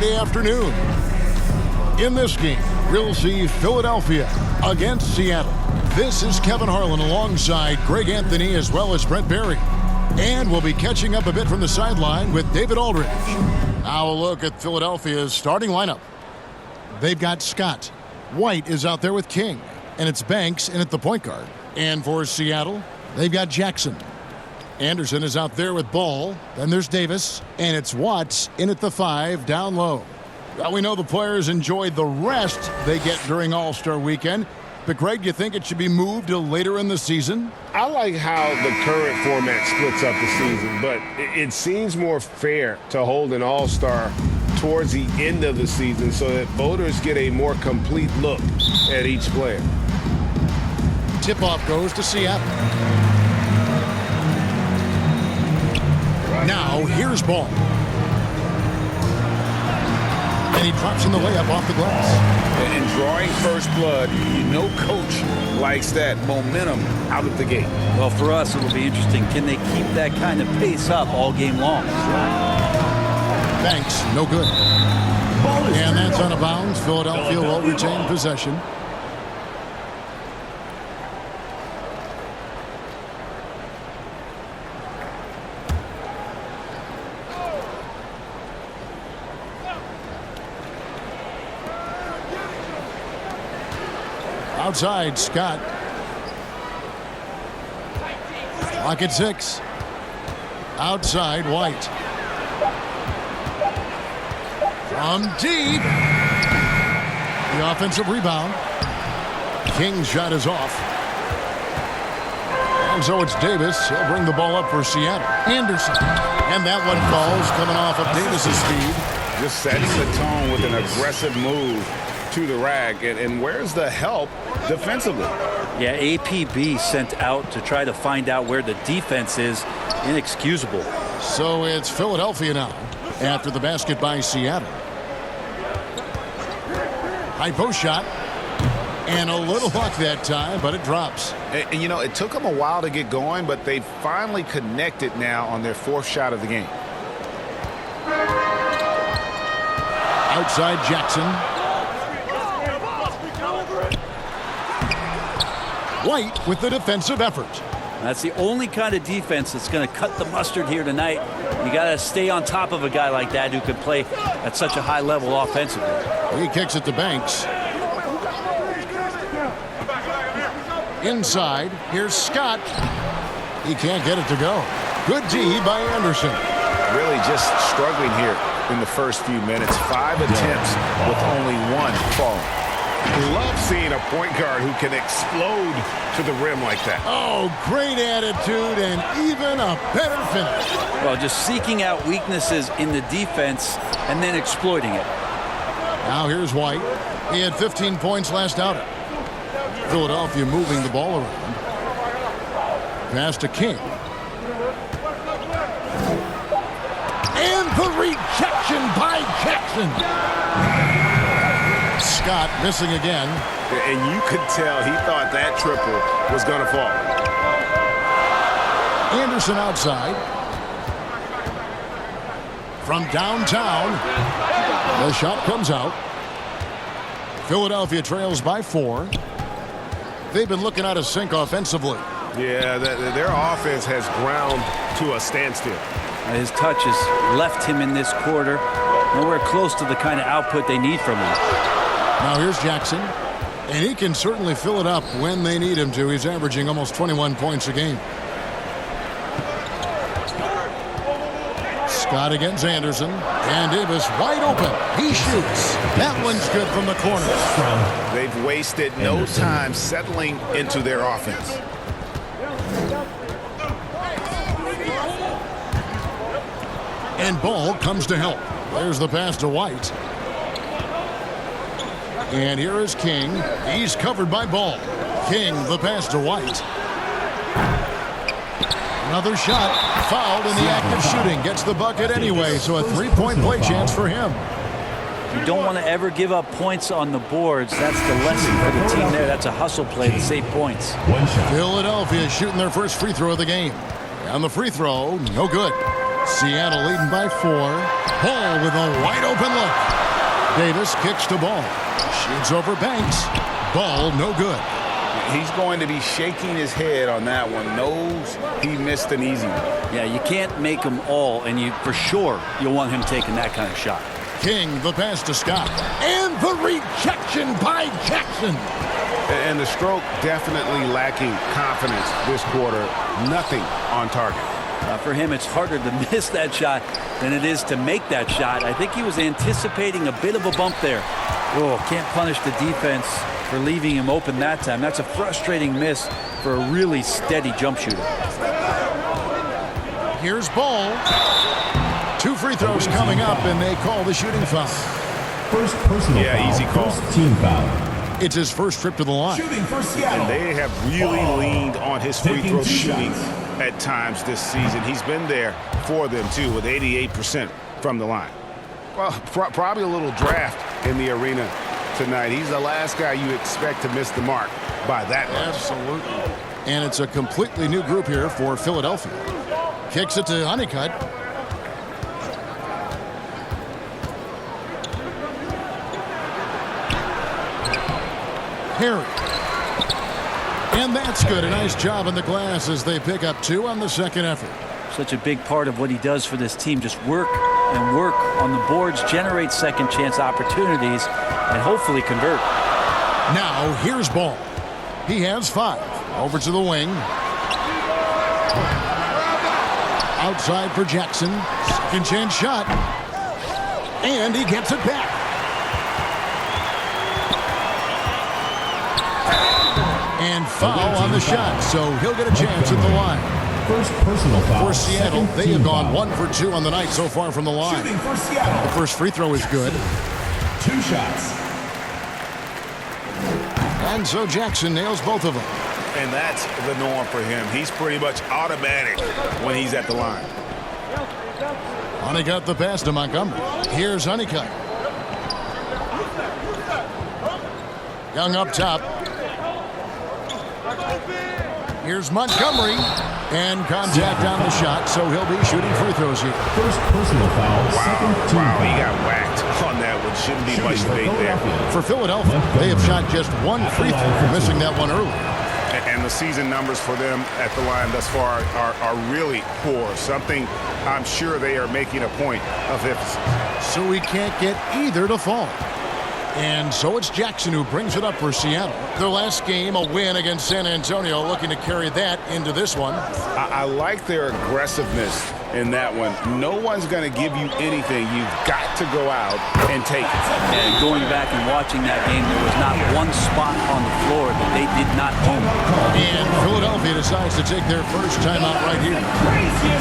Afternoon. In this game, we'll see Philadelphia against Seattle. This is Kevin Harlan alongside Greg Anthony as well as Brent Barry. And we'll be catching up a bit from the sideline with David Aldridge. Now a look at Philadelphia's starting lineup. They've got Scott. White is out there with King. And it's Banks in at the point guard. And for Seattle, they've got Jackson. Anderson is out there with Ball. Then there's Davis. And it's Watts in at the 5 down low. Well, we know the players enjoyed the rest they get during All-Star Weekend. But, Greg, do you think it should be moved to later in the season? I like how the current format splits up the season, but it seems more fair to hold an All-Star towards the end of the season so that voters get a more complete look at each player. Tip-off goes to Seattle. Now, here's Ball. And he drops in the layup off the glass. And drawing first blood, you know coach likes that momentum out of the gate. Well, for us, it'll be interesting. Can they keep that kind of pace up all game long? Banks, no good. And that's out of bounds. Philadelphia will retain possession. Outside, Scott. Clock at 6. Outside, White. From deep. The offensive rebound. King's shot is off. And so it's Davis. He'll bring the ball up for Seattle. Anderson. And that one falls coming off of Davis's speed. Just setting the tone with an aggressive move to the rack. And where's the help defensively? Yeah, APB sent out to try to find out where the defense is. Inexcusable. So it's Philadelphia now after the basket by Seattle. High post shot. And a little luck that time, but it drops. And you know, it took them a while to get going, but they finally connected now on their 4th shot of the game. Outside Jackson. White with the defensive effort. That's the only kind of defense that's going to cut the mustard here tonight. You got to stay on top of a guy like that who can play at such a high level offensively. He kicks it to Banks. Inside, here's Scott. He can't get it to go. Good D by Anderson. Really just struggling here in the first few minutes. 5 attempts with only 1 falling. Love seeing a point guard who can explode to the rim like that. Oh, great attitude and even a better finish. Well, just seeking out weaknesses in the defense and then exploiting it. Now here's White. He had 15 points last outing. Philadelphia moving the ball around. Pass to King. And the rejection by Jackson. Scott missing again. And you could tell he thought that triple was going to fall. Anderson outside. From downtown. The shot comes out. Philadelphia trails by 4. They've been looking out of sync offensively. Yeah, their offense has ground to a standstill. His touch has left him in this quarter. Nowhere close to the kind of output they need from him. Now here's Jackson. And he can certainly fill it up when they need him to. He's averaging almost 21 points a game. Scott against Anderson. And Davis wide open. He shoots. That one's good from the corner. They've wasted no time settling into their offense. And Ball comes to help. There's the pass to White. And here is King. He's covered by Ball. King, the pass to White. Another shot. Fouled in the act of shooting. Gets the bucket anyway, so a 3-point play chance for him. You don't want to ever give up points on the boards. That's the lesson for the team there. That's a hustle play to save points. Philadelphia shooting their first free throw of the game. And the free throw, no good. Seattle leading by 4. Ball with a wide open look. Davis kicks to Ball. Shoots over Banks. Ball no good. He's going to be shaking his head on that one. Knows he missed an easy one. Yeah, you can't make them all, and for sure you'll want him taking that kind of shot. King, the pass to Scott. And the rejection by Jackson. And the stroke definitely lacking confidence this quarter. Nothing on target. For him, it's harder to miss that shot than it is to make that shot. I think he was anticipating a bit of a bump there. Oh, can't punish the defense for leaving him open that time. That's a frustrating miss for a really steady jump shooter. Here's Ball. 2 free throws coming up, and they call the shooting foul. First personal foul. Easy call. First team foul. It's his first trip to the line. Shooting for Seattle. And they have really leaned on his free Taking throw 2 shooting shots. at times this season. He's been there for them, too, with 88% from the line. Well, probably a little draft in the arena tonight. He's the last guy you expect to miss the mark by that much. Absolutely. And it's a completely new group here for Philadelphia. Kicks it to Honeycutt. Harry. And that's good. A nice job on the glass as they pick up 2 on the second effort. Such a big part of what he does for this team. Just work and work on the boards, generate second chance opportunities, and hopefully convert. Now here's Ball. He has 5. Over to the wing. Outside for Jackson. Second chance shot. And he gets it back. And foul on the shot, so he'll get a chance at the line. First personal foul. For Seattle, Second they team have gone foul. 1 for 2 on the night so far from the line. Shooting for Seattle. The first free throw is good. 2 shots. And so Jackson nails both of them. And that's the norm for him. He's pretty much automatic when he's at the line. Honeycutt the pass to Montgomery. Here's Honeycutt. Young up top. Here's Montgomery. And contact on the shot, so he'll be shooting free throws here. First personal foul. Second team Wow, foul. he got whacked on that one. Shouldn't be much debate there. For Philadelphia, they have shot just 1 free throw, missing that one early. And the season numbers for them at the line thus far are really poor. Something I'm sure they are making a point of emphasis. So we can't get either to fall. And so it's Jackson who brings it up for Seattle. Their last game, a win against San Antonio, looking to carry that into this one. I like their aggressiveness in that one. No one's going to give you anything. You've got to go out and take it. And going back and watching that game, there was not one spot on the floor that they did not own. And Philadelphia decides to take their first time out right here.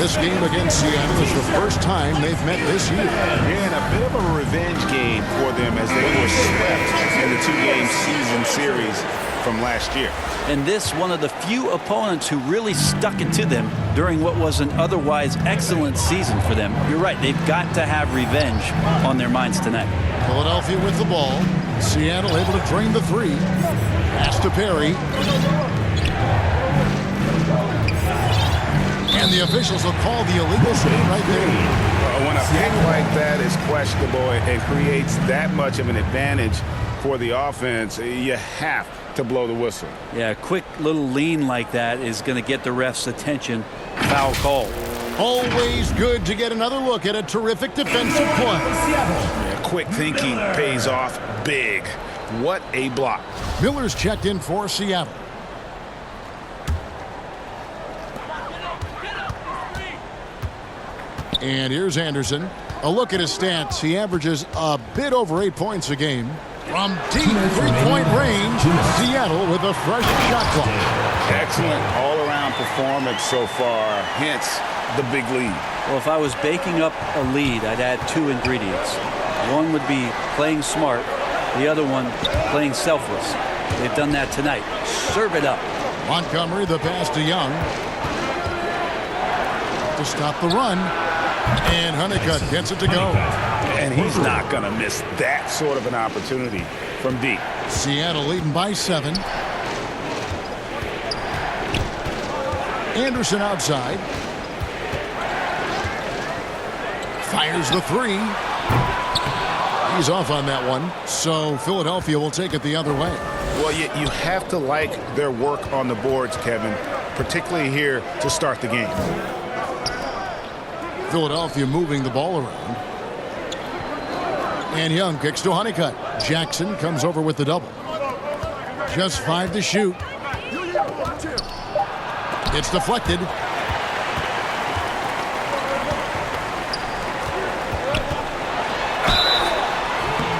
This game against Seattle is the first time they've met this year. And a bit of a revenge game for them as they were swept in the 2-game season series from last year. And this, one of the few opponents who really stuck it to them during what was an otherwise excellent season for them. You're right, they've got to have revenge on their minds tonight. Philadelphia with the ball. Seattle able to drain the 3. Pass to Perry. And the officials will call the illegal shot right there. When a pick like that is questionable and creates that much of an advantage for the offense, you have to blow the whistle. Yeah, a quick little lean like that is going to get the ref's attention. Foul call. Always good to get another look at a terrific defensive play. Yeah, quick thinking pays off big. What a block. Miller's checked in for Seattle. And here's Anderson. A look at his stats. He averages a bit over 8 points a game. From deep 3-point range, Seattle with a fresh shot clock. Excellent all-around performance so far, hence the big lead. Well, if I was baking up a lead, I'd add 2 ingredients. One would be playing smart. The other one, playing selfless. They've done that tonight. Serve it up. Montgomery, the pass to Young. To stop the run. And Honeycutt gets it to go. And he's not going to miss that sort of an opportunity from deep. Seattle leading by 7. Anderson outside. Fires the three. He's off on that one. So Philadelphia will take it the other way. Well, you have to like their work on the boards, Kevin, particularly here to start the game. Philadelphia moving the ball around. And Young kicks to Honeycutt. Jackson comes over with the double. Just 5 to shoot. It's deflected.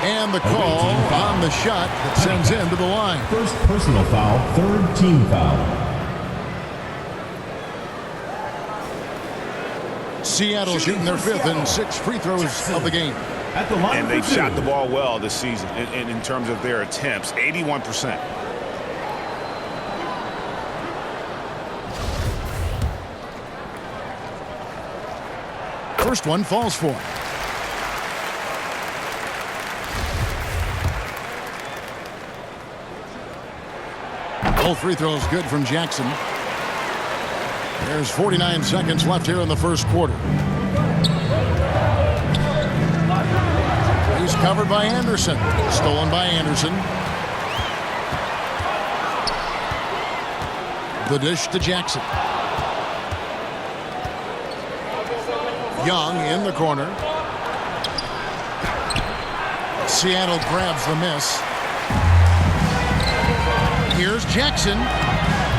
And the call on the shot that sends him to the line. First personal foul, third team foul. Seattle shooting their 5th and 6th free throws of the game. At the line And for they've two. shot the ball well this season in terms of their attempts, 81%. First one falls for him. Both free throws good from Jackson. There's 49 seconds left here in the first quarter. He's covered by Anderson. Stolen by Anderson. The dish to Jackson. Young in the corner. Seattle grabs the miss. Here's Jackson.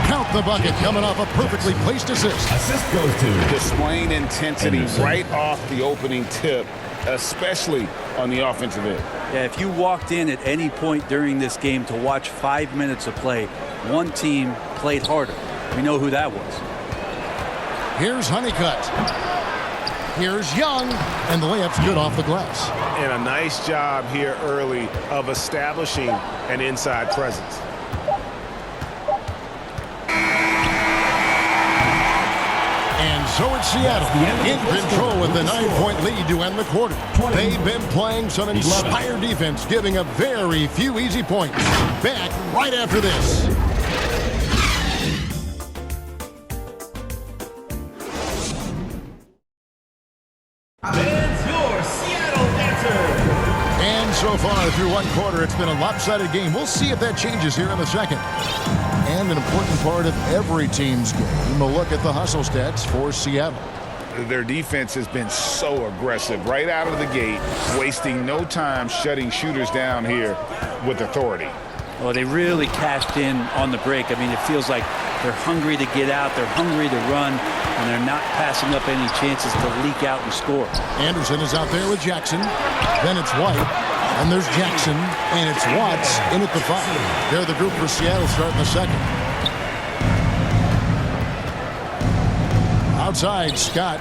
Count the bucket, coming off a perfectly placed assist. Assist goes to Displaying intensity Anderson. right off the opening tip, especially on the offensive end. Yeah, if you walked in at any point during this game to watch 5 minutes of play, one team played harder. We know who that was. Here's Honeycutt. Here's Young, and the layup's good off the glass. And a nice job here early of establishing an inside presence. And so it's Seattle in control with the 9-point lead to end the quarter. They've been playing some inspired defense, giving up very few easy points. Back right after this. Fans, your Seattle Dancers. And so far through one quarter, it's been a lopsided game. We'll see if that changes here in the second. And an important part of every team's game, a look at the hustle stats for Seattle. Their defense has been so aggressive right out of the gate, wasting no time shutting shooters down here with authority. Well, they really cashed in on the break. I mean, it feels like they're hungry to get out, they're hungry to run, and they're not passing up any chances to leak out and score. Anderson is out there with Jackson. Then it's White. And there's Jackson. And it's Watts in at the 5. They're the group for Seattle starting the second. Outside, Scott.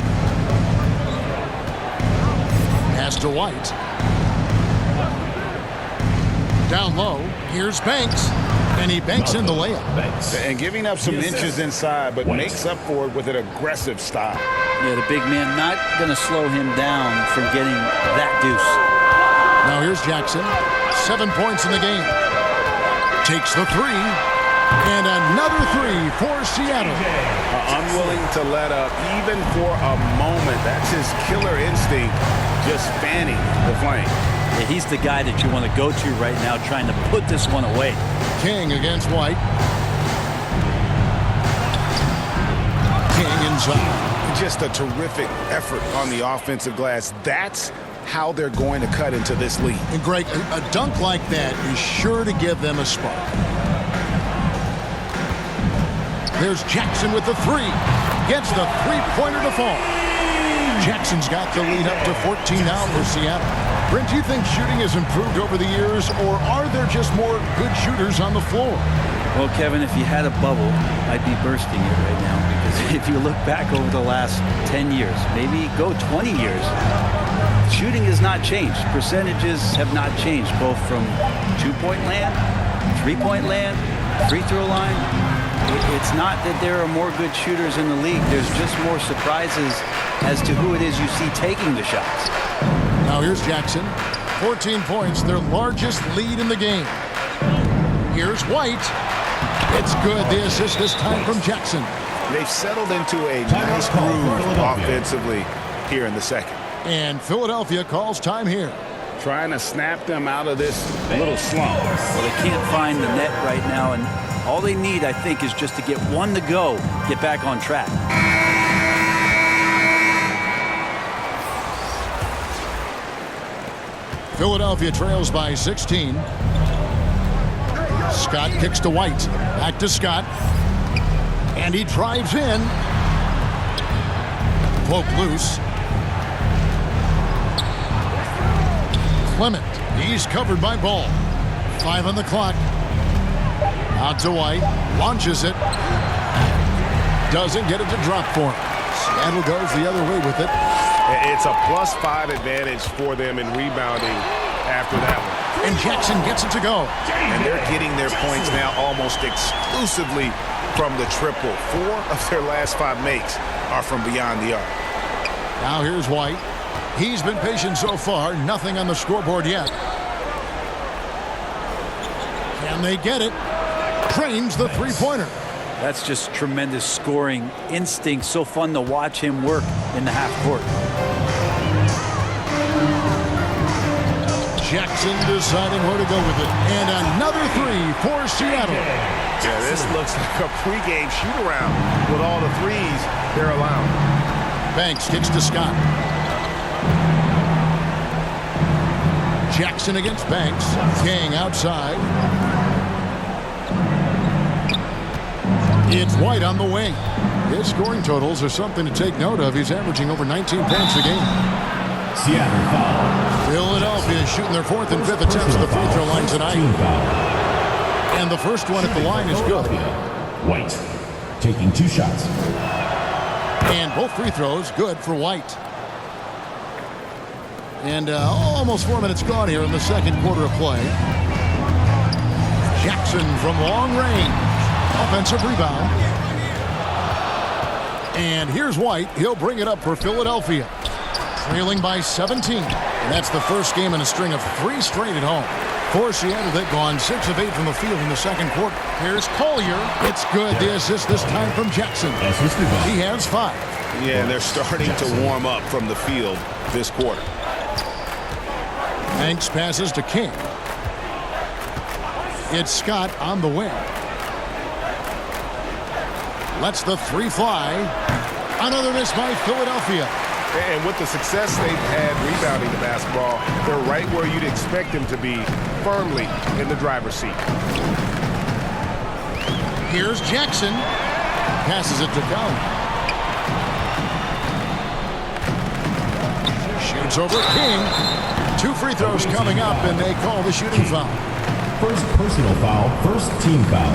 Pass to White. Down low. Here's Banks. And he banks in the layup. And giving up some inches inside, but makes up for it with an aggressive style. Yeah, the big man not going to slow him down from getting that deuce. Now here's Jackson. 7 points in the game. Takes the 3. And another 3 for Seattle. Unwilling to let up even for a moment. That's his killer instinct, just fanning the flame. Yeah, he's the guy that you want to go to right now, trying to put this one away. King against White. King inside. Just a terrific effort on the offensive glass. That's how they're going to cut into this lead. And Greg, a dunk like that is sure to give them a spark. There's Jackson with the 3. Gets the 3-pointer to fall. Jackson's got the lead up to 14 now for Seattle. Brent, do you think shooting has improved over the years, or are there just more good shooters on the floor? Well, Kevin, if you had a bubble, I'd be bursting it right now. Because if you look back over the last 10 years, maybe go 20 years, shooting has not changed. Percentages have not changed, both from two-point land, three-point land, free throw line. It's not that there are more good shooters in the league. There's just more surprises as to who it is you see taking the shots. Now here's Jackson. 14 points, their largest lead in the game. Here's White. It's good. The assist this time from Jackson. They've settled into a nice groove offensively here in the second. And Philadelphia calls time here. Trying to snap them out of this little slump. Well, they can't find the net right now, and all they need, I think, is just to get one to go, get back on track. Philadelphia trails by 16. Scott kicks to White. Back to Scott. And he drives in. Poke loose. Clement. He's covered by Ball. 5 on the clock. Out to White. Launches it. Doesn't get it to drop for him. Seattle goes the other way with it. It's a +5 advantage for them in rebounding after that one. And Jackson gets it to go. And they're getting their points now almost exclusively from the triple. 4 of their last 5 makes are from beyond the arc. Now here's White. He's been patient so far. Nothing on the scoreboard yet. Can they get it? Drains the three-pointer. That's just tremendous scoring instinct. So fun to watch him work in the half court. Jackson deciding where to go with it. And another 3 for Seattle. Yeah, this looks like a pregame shoot-around with all the threes they're allowing. Banks kicks to Scott. Jackson against Banks. King outside. It's White on the wing. His scoring totals are something to take note of. He's averaging over 19 points a game. Seattle foul. Philadelphia is shooting their 4th and 5th attempts at the free throw line tonight. And the first one at the line is good. White taking 2 shots. And both free throws good for White. And almost 4 minutes gone here in the second quarter of play. Jackson from long range. Offensive rebound. And here's White. He'll bring it up for Philadelphia. Trailing by 17. And that's the first game in a string of 3 straight at home. For Seattle, they've gone 6 of 8 from the field in the second quarter. Here's Collier. It's good. The assist this time from Jackson. He has 5. Yeah, they're starting to warm up from the field this quarter. Banks passes to King. It's Scott on the wing. Lets the 3 fly. Another miss by Philadelphia. And with the success they've had rebounding the basketball, they're right where you'd expect them to be, firmly in the driver's seat. Here's Jackson. Passes it to Gunn. Shoots over King. 2 free throws coming up, and they call the shooting foul. First personal foul, first team foul.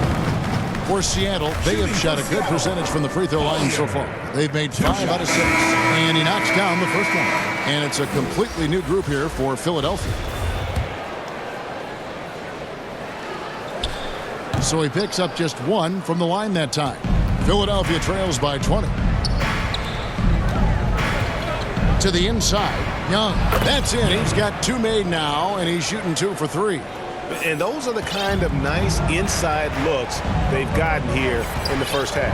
For Seattle, they have shot a good percentage from the free throw line so far. They've made 5 out of 6. And he knocks down the first one. And it's a completely new group here for Philadelphia. So he picks up just 1 from the line that time. Philadelphia trails by 20. To the inside, Young. That's it. He's got 2 made now, and he's shooting 2 for 3. And those are the kind of nice inside looks they've gotten here in the first half.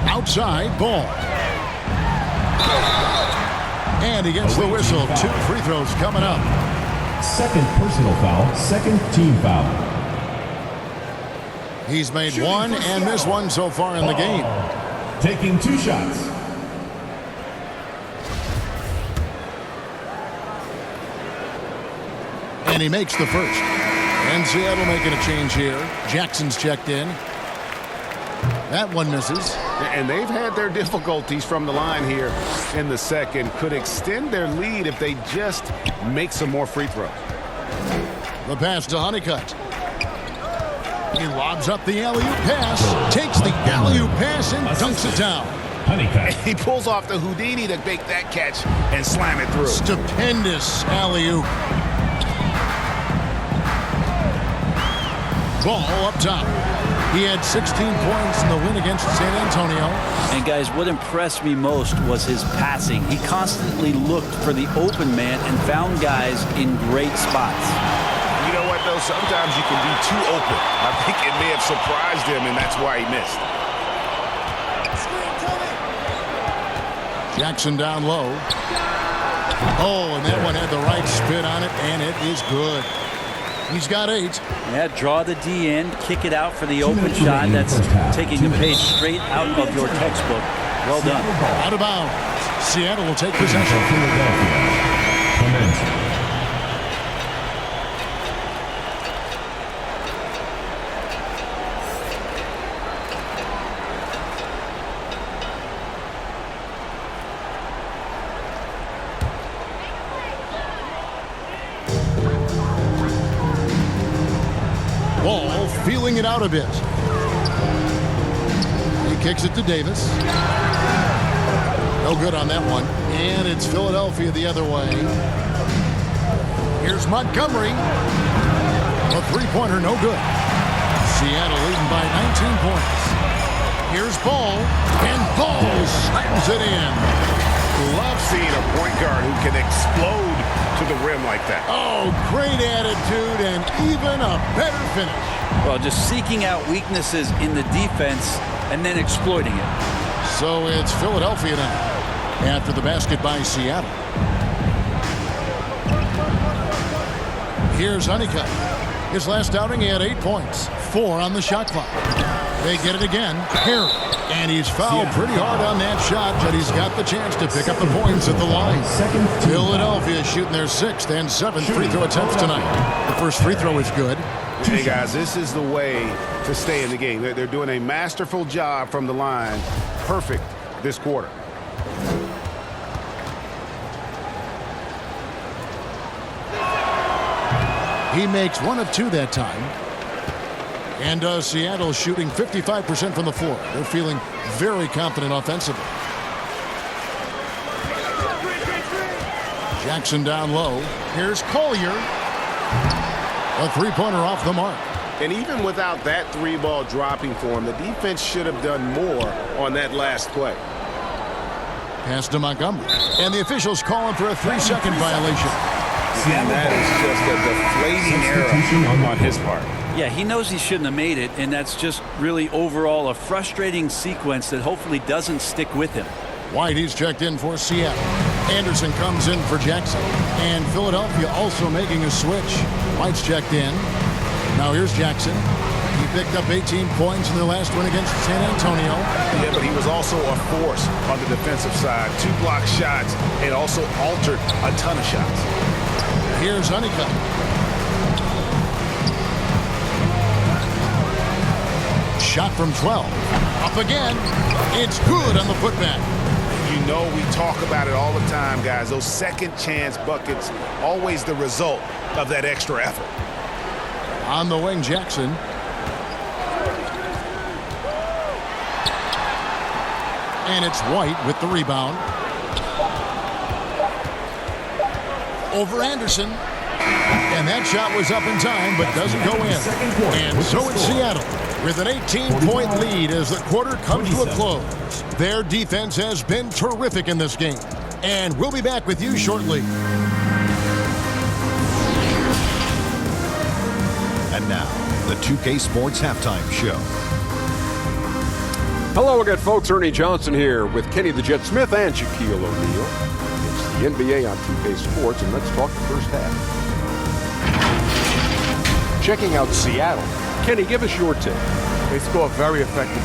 Outside, Ball. And he gets the whistle. 2 free throws coming up. Second personal foul, second team foul. He's made 1 and missed 1 so far in the game. Taking 2 shots. And he makes the first. And Seattle making a change here. Jackson's checked in. That one misses. And they've had their difficulties from the line here in the second. Could extend their lead if they just make some more free throws. The pass to Honeycutt. He lobs up the alley-oop pass. Takes the alley-oop pass and dunks it down. Honeycutt. He pulls off the Houdini to make that catch and slam it through. Stupendous alley-oop. Ball up top. He had 16 points in the win against San Antonio. And guys, what impressed me most was his passing. He constantly looked for the open man and found guys in great spots. You know what, though? Sometimes you can be too open. I think it may have surprised him, and that's why he missed. Jackson down low. Oh, and that one had the right spin on it, and it is good. He's got 8. Yeah, draw the D in, kick it out for the open shot. That's taking a page straight out of your textbook. Well done. Out of bounds. Seattle will take possession. Ball feeling it out a bit. He kicks it to Davis. No good on that one. And it's Philadelphia the other way. Here's Montgomery. A three-pointer, no good. Seattle leading by 19 points. Here's Ball. And Ball slams it in. Love seeing a point guard who can explode to the rim like that. Oh, great attitude and even a better finish. Well, just seeking out weaknesses in the defense and then exploiting it. So it's Philadelphia now after the basket by Seattle. Here's Honeycutt. His last outing, he had 8 points, 4 on the shot clock. They get it again. Harry. And he's fouled pretty hard on that shot, but he's got the chance to pick up the points at the line. Philadelphia shooting their 6th and 7th free throw attempts tonight. The first free throw is good. Hey, guys, this is the way to stay in the game. They're doing a masterful job from the line. Perfect this quarter. He makes 1 of 2 that time. And Seattle shooting 55% from the floor. They're feeling very confident offensively. Jackson down low. Here's Collier. A three-pointer off the mark. And even without that 3-ball dropping for him, the defense should have done more on that last play. Pass to Montgomery. And the officials calling for a 3-second violation. And that is just a deflating error on his part. Yeah, he knows he shouldn't have made it, and that's just really overall a frustrating sequence that hopefully doesn't stick with him. White, he's checked in for Seattle. Anderson comes in for Jackson. And Philadelphia also making a switch. White's checked in. Now here's Jackson. He picked up 18 points in their last win against San Antonio. Yeah, but he was also a force on the defensive side. 2 block shots and also altered a ton of shots. Here's Honeycutt. Shot from 12. Up again. It's good on the putback. You know we talk about it all the time, guys. Those second chance buckets, always the result of that extra effort. On the wing, Jackson. And it's White with the rebound. Over Anderson. And that shot was up in time, but doesn't go in. And so it's Seattle with an 18-point lead as the quarter comes to a close. Their defense has been terrific in this game. And we'll be back with you shortly. And now, the 2K Sports Halftime Show. Hello again, folks. Ernie Johnson here with Kenny the Jet Smith and Shaquille O'Neal. It's the NBA on 2K Sports, and let's talk the first half. Checking out Seattle. Kenny, give us your take. They score very effectively.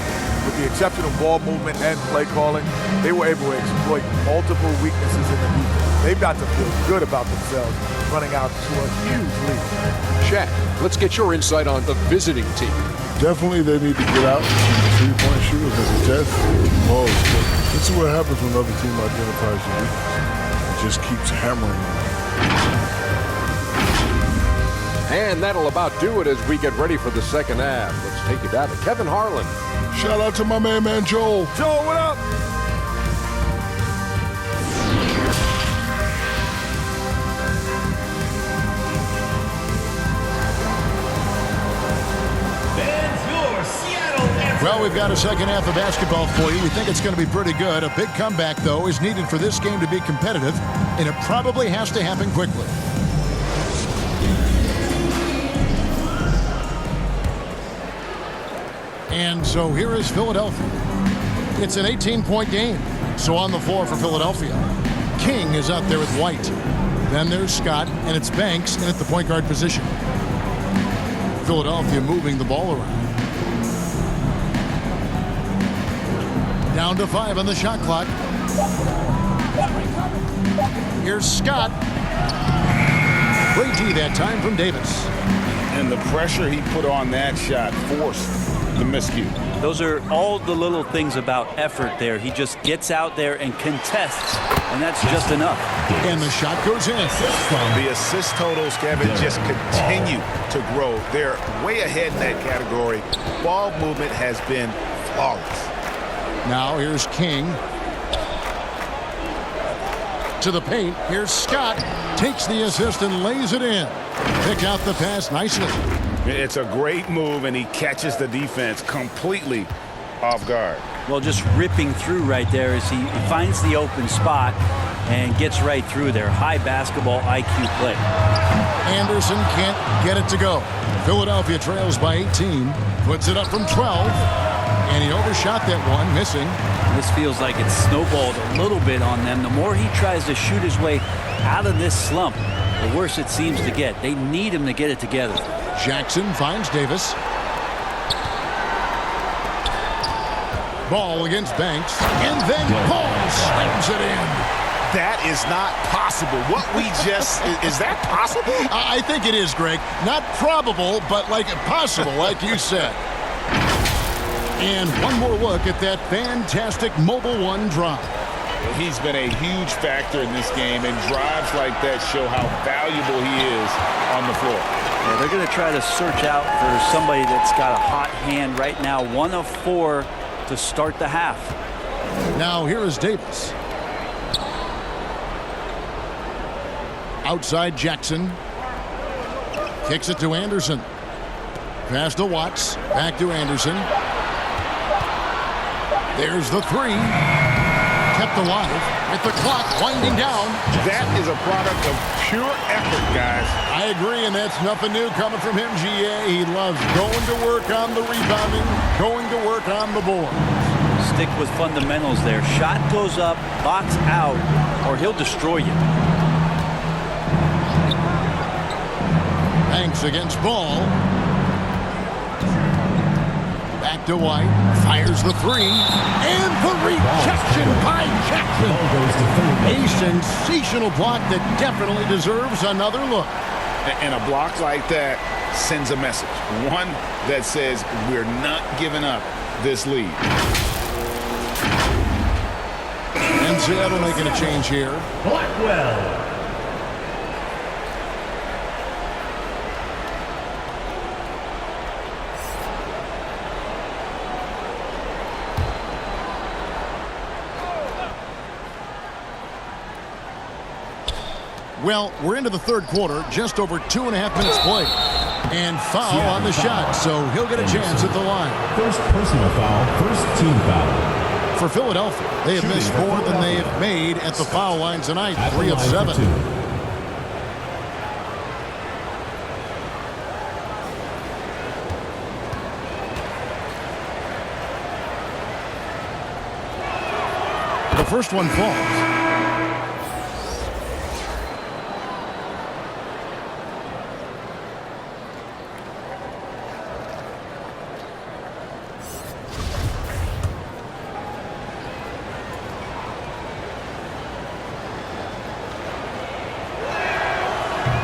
With the exception of ball movement and play calling, they were able to exploit multiple weaknesses in the defense. They've got to feel good about themselves running out to a huge lead. Shaq, let's get your insight on the visiting team. Definitely they need to get out the three-point shooters and contest most. But this is what happens when another team identifies your weakness. It just keeps hammering them. And that'll about do it as we get ready for the second half. Let's take it down to Kevin Harlan. Shout out to my man Joel. Joel, what up? Well, we've got a second half of basketball for you. We think it's going to be pretty good. A big comeback, though, is needed for this game to be competitive, and it probably has to happen quickly. And so here is Philadelphia. It's an 18-point game. So on the floor for Philadelphia, King is out there with White. Then there's Scott, and it's Banks in at the point guard position. Philadelphia moving the ball around. Down to 5 on the shot clock. Here's Scott. Great D that time from Davis. And the pressure he put on that shot forced the miscue. Those are all the little things about effort there. He just gets out there and contests, and that's just enough. And the shot goes in. The assist totals, Kevin, just continue to grow. They're way ahead in that category. Ball movement has been flawless. Now here's King. To the paint. Here's Scott. Takes the assist and lays it in. Pick out the pass nicely. It's a great move, and he catches the defense completely off guard. Well, just ripping through right there as he finds the open spot and gets right through there. High basketball IQ play. Anderson can't get it to go. Philadelphia trails by 18. Puts it up from 12. And he overshot that one, missing. This feels like it's snowballed a little bit on them. The more he tries to shoot his way out of this slump, the worse it seems to get. They need him to get it together. Jackson finds Davis. Ball against Banks. And then Paul slams it in. That is not possible. What we just, is that possible? I think it is, Greg. Not probable, but like possible, like you said. And one more look at that fantastic Mobile One drive. He's been a huge factor in this game, and drives like that show how valuable he is on the floor. Yeah, they're going to try to search out for somebody that's got a hot hand right now. 1 of 4 to start the half. Now here is Davis. Outside Jackson. Kicks it to Anderson. Pass to Watts. Back to Anderson. There's the 3. Kept alive with the clock winding down. That is a product of pure effort, guys. I agree, and that's nothing new coming from him, GA. He loves going to work on the rebounding, going to work on the board. Stick with fundamentals there. Shot goes up, box out, or he'll destroy you. Banks against Ball. Back to White. Fires the 3. And the rejection by Jackson. A sensational block that definitely deserves another look. And a block like that sends a message. One that says we're not giving up this lead. And Seattle making a change here. Blackwell. Well, we're into the third quarter, just over 2.5 minutes played. And foul on the shot, so he'll get a chance at the line. First personal foul, first team foul. For Philadelphia, they have missed more than they have made at the foul line tonight, 3 of 7. The first one falls.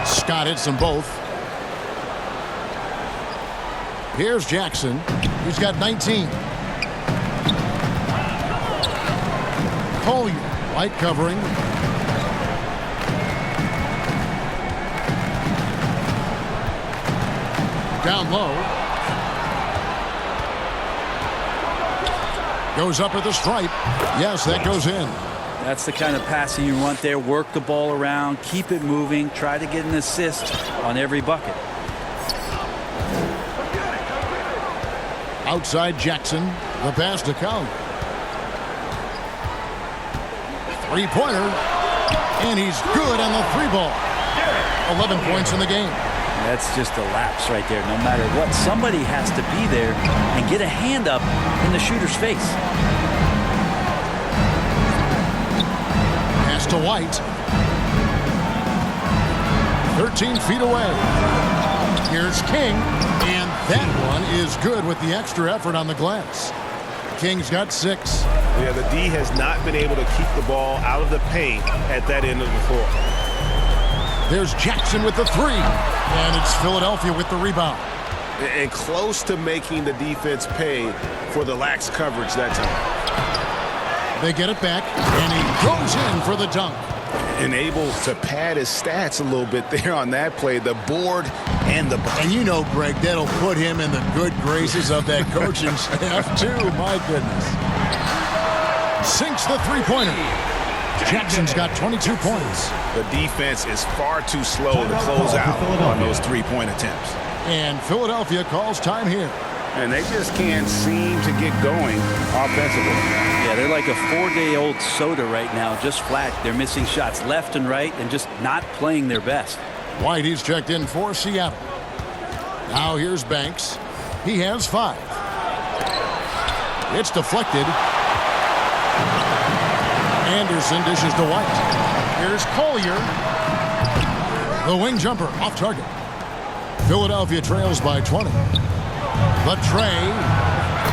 Scott hits them both. Here's Jackson. He's got 19. Collier, light covering. Down low. Goes up at the stripe. Yes, that goes in. That's the kind of passing you want there. Work the ball around, keep it moving, try to get an assist on every bucket. Outside Jackson, the pass to Collier. Three-pointer, and he's good on the 3-ball. 11 points in the game. That's just a lapse right there. No matter what, somebody has to be there and get a hand up in the shooter's face. Pass to White. 13 feet away. Here's King. And that one is good with the extra effort on the glass. King's got 6. Yeah, the D has not been able to keep the ball out of the paint at that end of the floor. There's Jackson with the 3. And it's Philadelphia with the rebound. And close to making the defense pay for the lax coverage that time. They get it back, and he goes in for the dunk. And able to pad his stats a little bit there on that play, the board and the bucket. And you know, Greg, that'll put him in the good graces of that coaching staff, too. My goodness. Sinks the three-pointer. Jackson's got 22 points. The defense is far too slow to close out on those three-point attempts. And Philadelphia calls time here. And they just can't seem to get going offensively. Yeah, they're like a 4-day-old soda right now, just flat. They're missing shots left and right and just not playing their best. White, he's checked in for Seattle. Now here's Banks. He has 5. It's deflected. Anderson dishes to White. Here's Collier. The wing jumper off target. Philadelphia trails by 20. But Trey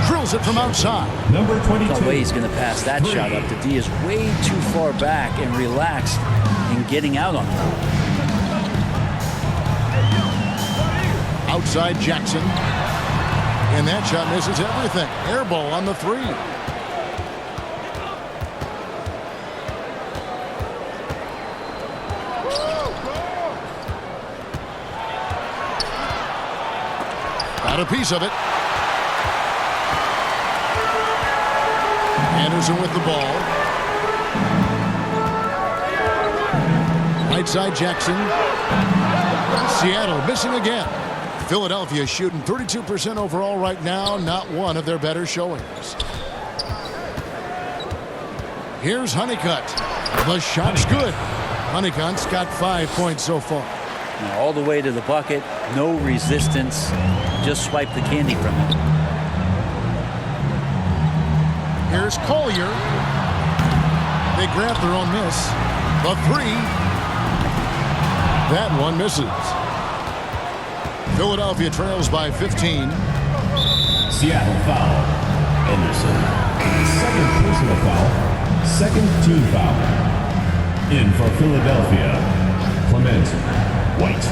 drills it from outside. Number 22. No way he's going to pass that shot up. The D is way too far back and relaxed in getting out on it. Outside Jackson. And that shot misses everything. Air ball on the 3. Got a piece of it. Anderson with the ball. Right side Jackson. Seattle missing again. Philadelphia shooting 32% overall right now. Not one of their better showings. Here's Honeycutt. The shot's good. Honeycutt's got 5 points so far. Now, all the way to the bucket, no resistance. Just swipe the candy from it. Here's Collier. They grab their own miss. The 3. That one misses. Philadelphia trails by 15. Seattle foul. Anderson. Second personal foul. Second team foul. In for Philadelphia. Clement. White.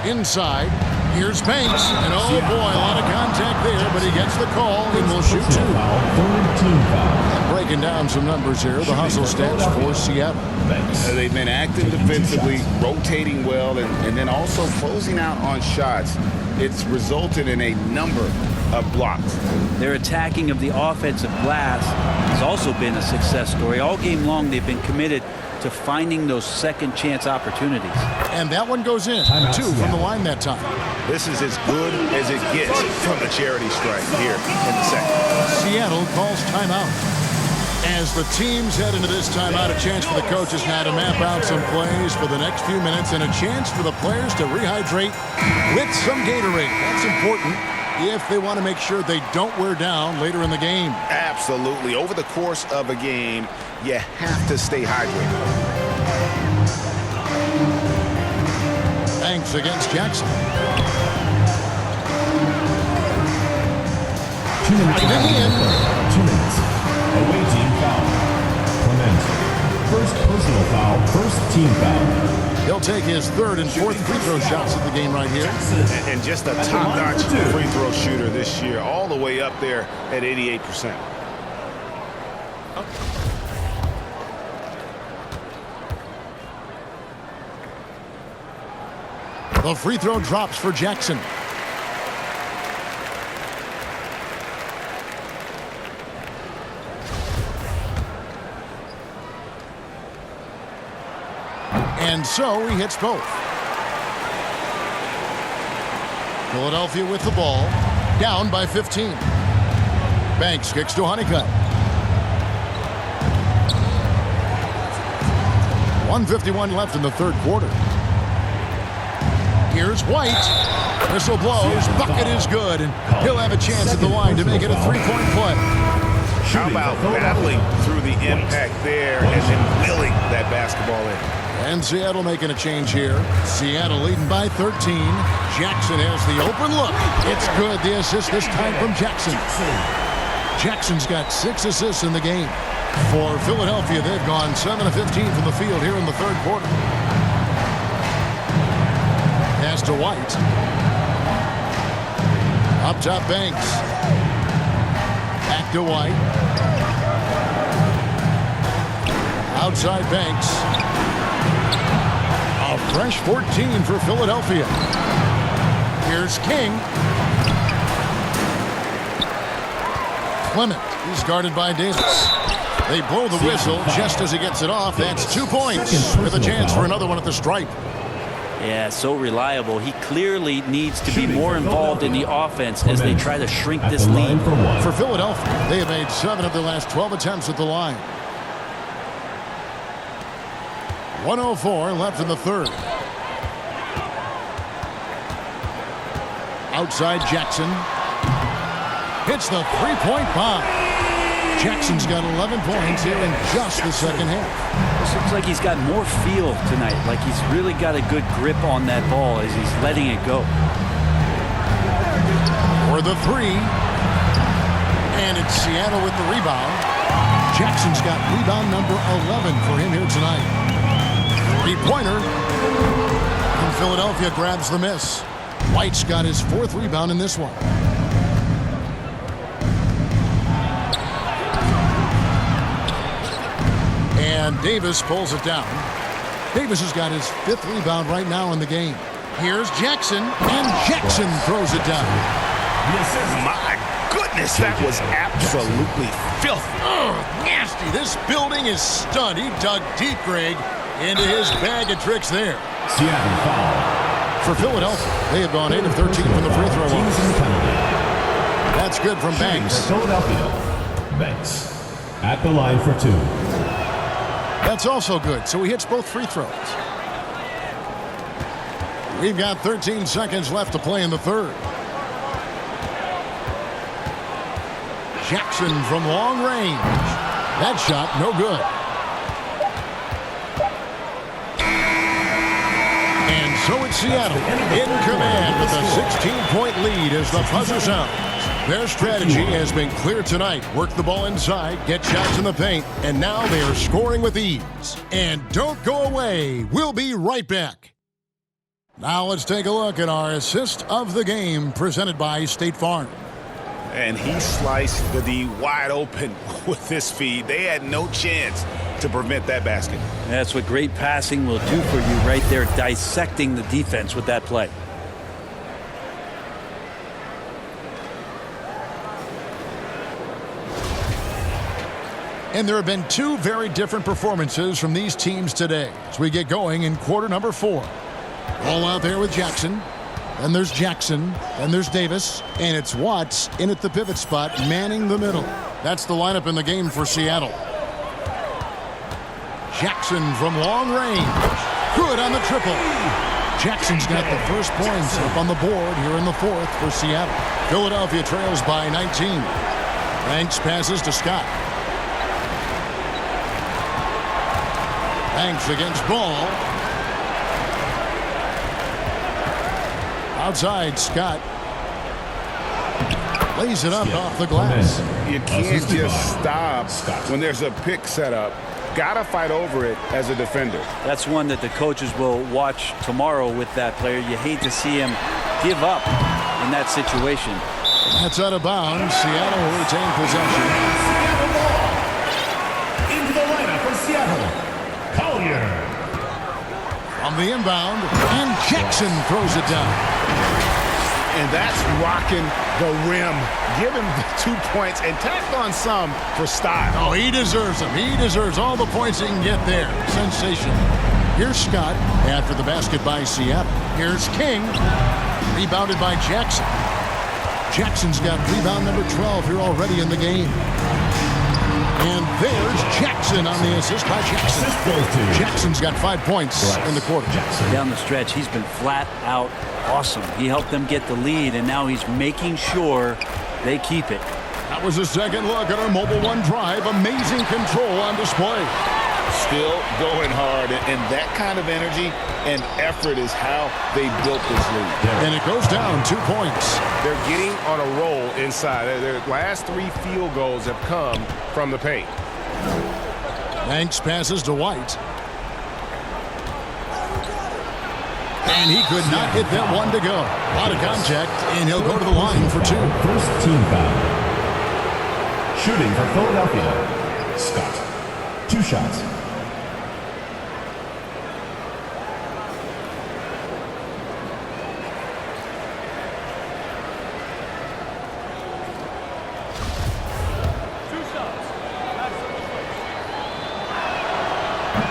Inside. Here's Banks. And oh boy, a lot of contact there, but he gets the call and will shoot 2. Third team foul. Breaking down some numbers here. The hustle stats for Seattle. They've been active defensively, rotating well, and then also closing out on shots. It's resulted in a number of blocks. Their attacking of the offensive glass has also been a success story. All game long, they've been committed to finding those second chance opportunities. And that one goes in. 2 from the line that time. This is as good as it gets from the charity strike here in the second. Seattle calls timeout. As the teams head into this timeout, a chance for the coaches now to map out some plays for the next few minutes and a chance for the players to rehydrate with some Gatorade. That's important if they want to make sure they don't wear down later in the game. Absolutely. Over the course of a game, you have to stay hydrated. Banks against Jackson. 2 minutes. Driving in. 2 minutes. Away team foul. Clement. First personal foul. First team foul. He'll take his 3rd and 4th free throw shots of the game right here. And just a top-notch free throw shooter this year, all the way up there at 88%. The free throw drops for Jackson. And so he hits both. Philadelphia with the ball, down by 15. Banks kicks to Honeycutt. 1:51 left in the 3rd quarter. Here's White. Whistle blows. Bucket is good, and he'll have a chance at the line to make it a 3-point play. How about battling through the impact there and then willing that basketball in? And Seattle making a change here. Seattle leading by 13. Jackson has the open look. It's good. The assist this time from Jackson. Jackson's got 6 assists in the game. For Philadelphia, they've gone 7 of 15 from the field here in the third quarter. Pass to White. Up top, Banks. Back to White. Outside, Banks. A fresh 14 for Philadelphia. Here's King. Clement. He's guarded by Davis. They blow the whistle just as he gets it off. That's 2 points with a chance for another one at the stripe. Yeah, so reliable. He clearly needs to be more involved in the offense as they try to shrink this lead. For Philadelphia, they have made 7 of their last 12 attempts at the line. 1:04 left in the third. Outside Jackson. Hits the three-point bomb. Jackson's got 11 points here in just the second half. This looks like he's got more feel tonight, like he's really got a good grip on that ball as he's letting it go. For the three. And it's Seattle with the rebound. Jackson's got rebound number 11 for him here tonight. Three-pointer. And Philadelphia grabs the miss. White's got his 4th rebound in this one. And Davis pulls it down. Davis has got his 5th rebound right now in the game. Here's Jackson, and Jackson throws it down. My goodness, that was absolutely filthy. Oh, nasty. This building is stunned. He dug deep, Greg, into his bag of tricks there. Seattle foul. For Philadelphia, they have gone 8 of 13 from the free throw line. That's good from Banks. Philadelphia. Banks at the line for 2. That's also good, so he hits both free throws. We've got 13 seconds left to play in the third. Jackson from long range. That shot, no good. And so it's Seattle in command with a 16-point lead as the buzzer sounds. Their strategy has been clear tonight. Work the ball inside, get shots in the paint, and now they are scoring with ease. And don't go away. We'll be right back. Now let's take a look at our assist of the game presented by State Farm. And he sliced the D wide open with this feed. They had no chance to prevent that basket. That's what great passing will do for you right there, dissecting the defense with that play. And there have been 2 very different performances from these teams today as we get going in quarter number 4. Ball out there with Jackson. Then there's Jackson. Then there's Davis. And it's Watts in at the pivot spot, manning the middle. That's the lineup in the game for Seattle. Jackson from long range. Good on the triple. Jackson's got the first points up on the board here in the fourth for Seattle. Philadelphia trails by 19. Banks passes to Scott. Banks against Ball. Outside, Scott. Lays it up off the glass. You can't just stop when there's a pick set up. Gotta fight over it as a defender. That's one that the coaches will watch tomorrow with that player. You hate to see him give up in that situation. That's out of bounds. Seattle will retain possession. Into the lineup for Seattle, Collier. On the inbound, and Jackson throws it down. And that's rocking the rim. Give him the 2 points and tack on some for style. Oh, he deserves them. He deserves all the points he can get there. Sensational. Here's Scott after the basket by Seattle. Here's King. Rebounded by Jackson. Jackson's got rebound number 12 here already in the game. And there's Jackson on the assist by Jackson. Jackson's got 5 points in the quarter. Down the stretch, he's been flat out awesome. He helped them get the lead, and now he's making sure they keep it. That was a second look at our Mobile One drive. Amazing control on display. Still going hard, and that kind of energy and effort is how they built this lead. And it goes down 2 points. They're getting on a roll inside. Their last 3 field goals have come from the paint. Banks passes to White. And he could not hit that one to go. A lot of contact, and he'll go to the line for 2. First team foul. Shooting for Philadelphia, Scott. 2 shots.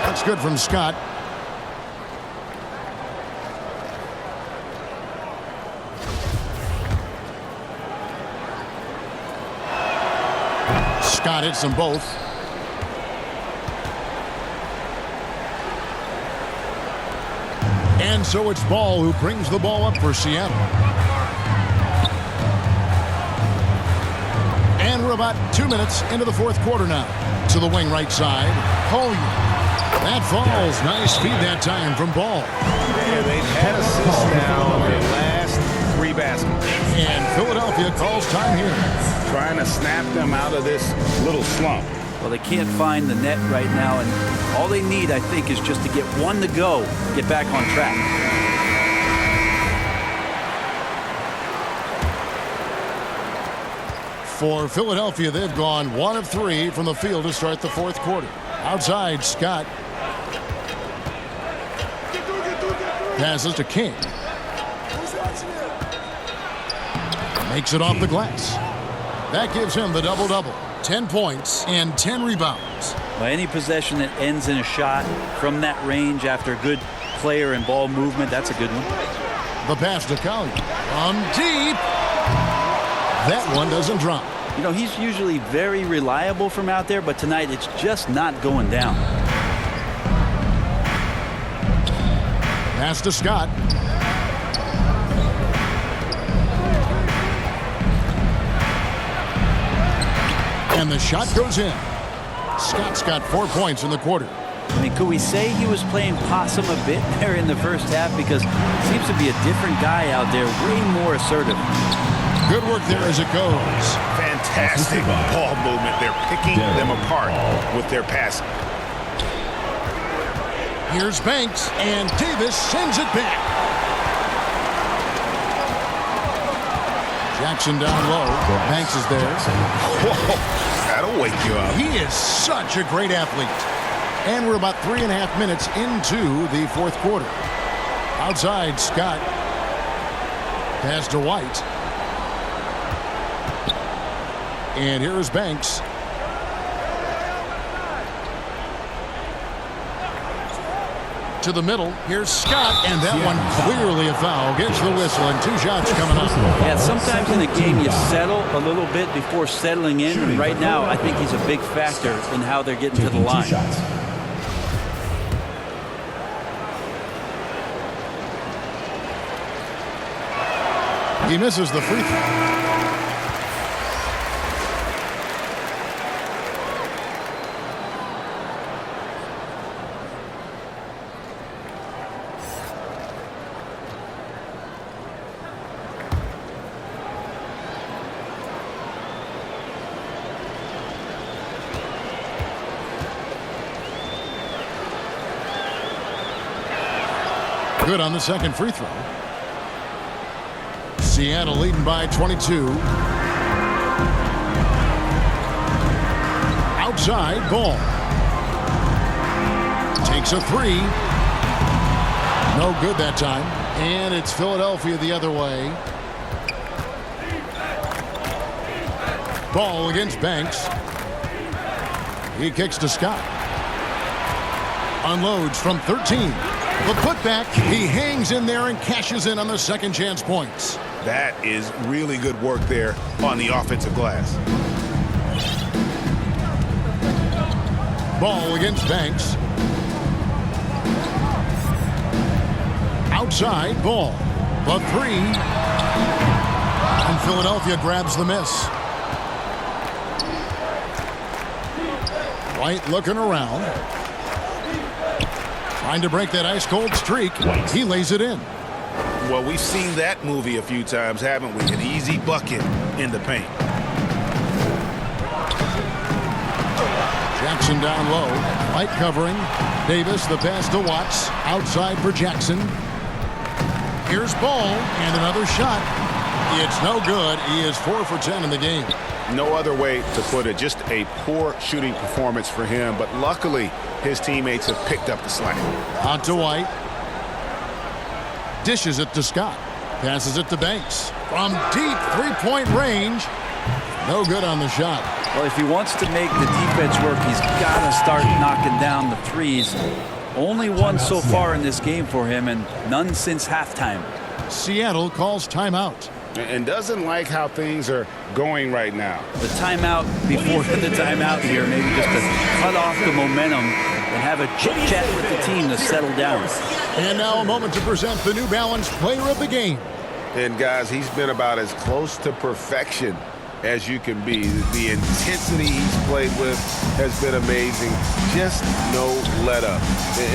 That's good from Scott. Scott hits them both. And so it's Ball who brings the ball up for Seattle. And we're about 2 minutes into the 4th quarter now. To the wing right side. Collier. That falls. Nice feed that time from Ball. Yeah, they've had assists now on their last 3 baskets. And Philadelphia calls time here. Trying to snap them out of this little slump. Well, they can't find the net right now, and all they need, I think, is just to get one to go, get back on track. For Philadelphia, they've gone 1 of 3 from the field to start the 4th quarter. Outside, Scott. Passes to King. Makes it off the glass. That gives him the double-double. 10 points and 10 rebounds. Well, any possession that ends in a shot from that range after good player and ball movement, that's a good one. The pass to Collier. From deep. That one doesn't drop. You know, he's usually very reliable from out there, but tonight it's just not going down. Pass to Scott. And the shot goes in. Scott's got 4 points in the quarter. I mean, could we say he was playing possum a bit there in the first half? Because he seems to be a different guy out there, way more assertive. Good work there as it goes. Fantastic ball movement. They're picking them apart with their passing. Here's Banks, and Davis sends it back. Jackson down low. Banks is there. Whoa, that'll wake you up. He is such a great athlete. And we're about 3.5 minutes into the 4th quarter. Outside, Scott. Pass to White. And here is Banks. To the middle. Here's Scott, and that one clearly a foul. Gets the whistle, and 2 shots coming up. Yeah, sometimes in a game you settle a little bit before settling in. And right now, I think he's a big factor in how they're getting to the line. He misses the free throw. Good on the second free throw. Seattle leading by 22. Outside, Ball. Takes a 3. No good that time. And it's Philadelphia the other way. Ball against Banks. He kicks to Scott. Unloads from 13. The putback, he hangs in there and cashes in on the second chance points. That is really good work there on the offensive glass. Ball against Banks. Outside, Ball. The 3. And Philadelphia grabs the miss. White looking around. Trying to break that ice-cold streak. He lays it in. Well, we've seen that movie a few times, haven't we? An easy bucket in the paint. Jackson down low. White covering. Davis, the pass to Watts. Outside for Jackson. Here's Ball, and another shot. It's no good. He is 4 for 10 in the game. No other way to put it. Just a poor shooting performance for him. But luckily, his teammates have picked up the slack. Out to White. Dishes it to Scott. Passes it to Banks. From deep three-point range. No good on the shot. Well, if he wants to make the defense work, he's got to start knocking down the threes. Only one so far in this game for him, and none since halftime. Seattle calls timeout. And doesn't like how things are going right now. The timeout before the timeout here, maybe just to cut off the momentum and have a chit-chat with the team to settle down. And now a moment to present the New Balance Player of the Game. And guys, he's been about as close to perfection as you can be. The intensity he's played with has been amazing. Just no let up.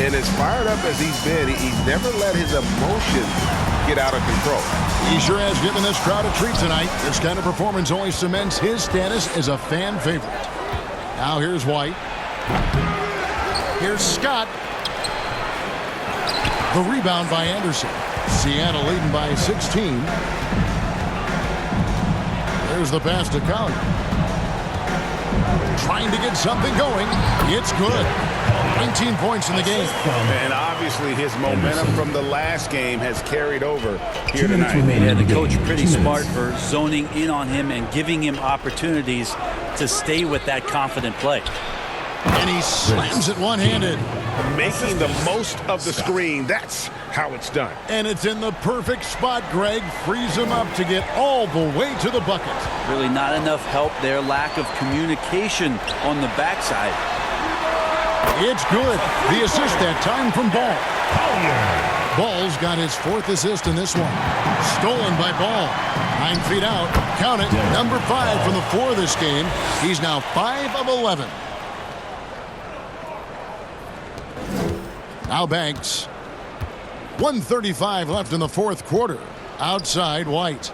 And as fired up as he's been, he's never let his emotions get out of control. He sure has given this crowd a treat tonight. This kind of performance only cements his status as a fan favorite. Now here's White. Here's Scott. The rebound by Anderson. Seattle leading by 16. There's the pass to Collier. Trying to get something going. It's good. 19 points in the game. And obviously his momentum from the last game has carried over here tonight. Yeah, the coach pretty smart for zoning in on him and giving him opportunities to stay with that confident play. And he slams it one-handed. Making the most of the screen. That's how it's done. And it's in the perfect spot, Greg. Frees him up to get all the way to the bucket. Really not enough help there. Lack of communication on the backside. It's good. The assist that time from Ball. Ball's got his 4th assist in this one. Stolen by Ball. 9 feet out. Count it. Number 5 from the 4 this game. He's now 5 of 11. Now Banks. 1:35 left in the 4th quarter. Outside White.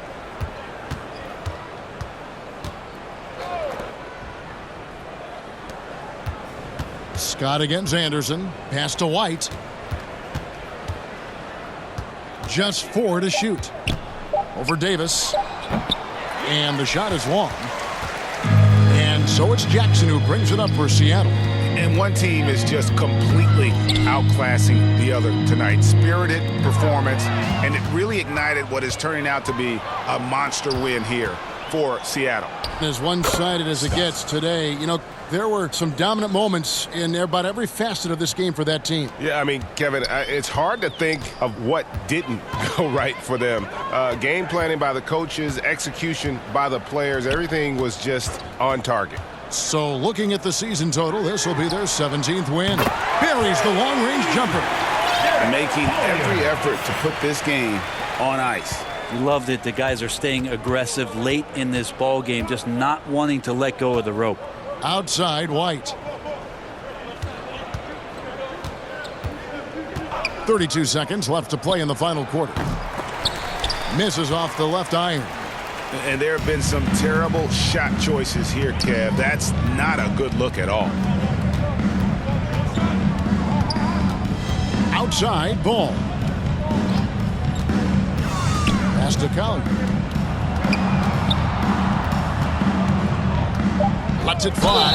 Scott against Anderson. Pass to White. Just 4 to shoot. Over Davis. And the shot is long. And so it's Jackson who brings it up for Seattle. And one team is just completely outclassing the other tonight. Spirited performance, and it really ignited what is turning out to be a monster win here for Seattle. As one-sided as it gets today, you know, there were some dominant moments in about every facet of this game for that team. Yeah, I mean, Kevin, it's hard to think of what didn't go right for them. Game planning by the coaches, execution by the players, everything was just on target. So looking at the season total, this will be their 17th win. Buries the long-range jumper. Making every effort to put this game on ice. Loved it. The guys are staying aggressive late in this ball game, just not wanting to let go of the rope. Outside White. 32 seconds left to play in the final quarter. Misses off the left iron. And there have been some terrible shot choices here, Kev. That's not a good look at all. Outside Ball. Pass to Collier. Lets it fly.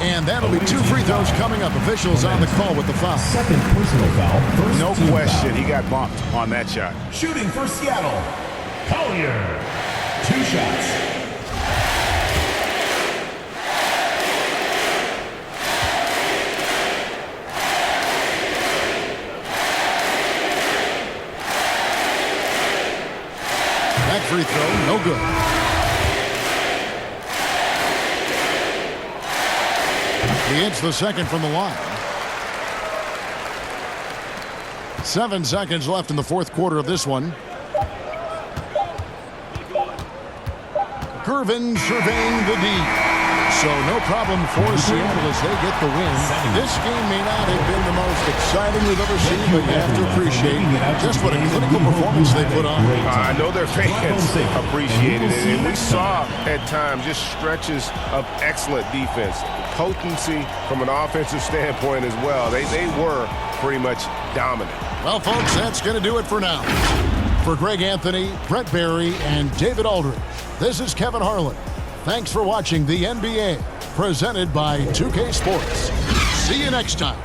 And that'll be 2 free throws coming up. Officials on the call with the foul. Second personal foul. First No team question, foul. he got bumped on that shot. Shooting for Seattle, Collier. 2 shots. That free throw, no good. He hits the second from the line. 7 seconds left in the 4th quarter of this one. Gervin surveying the D. So no problem for Seattle as they get the win. This game may not have been the most exciting we've ever seen, but you have to appreciate just what a clinical performance they put on. I know their fans appreciated it, and we saw at times just stretches of excellent defense. Potency from an offensive standpoint as well. They were pretty much dominant. Well, folks, that's going to do it for now. For Greg Anthony, Brent Barry, and David Aldridge, this is Kevin Harlan. Thanks for watching the NBA, presented by 2K Sports. See you next time.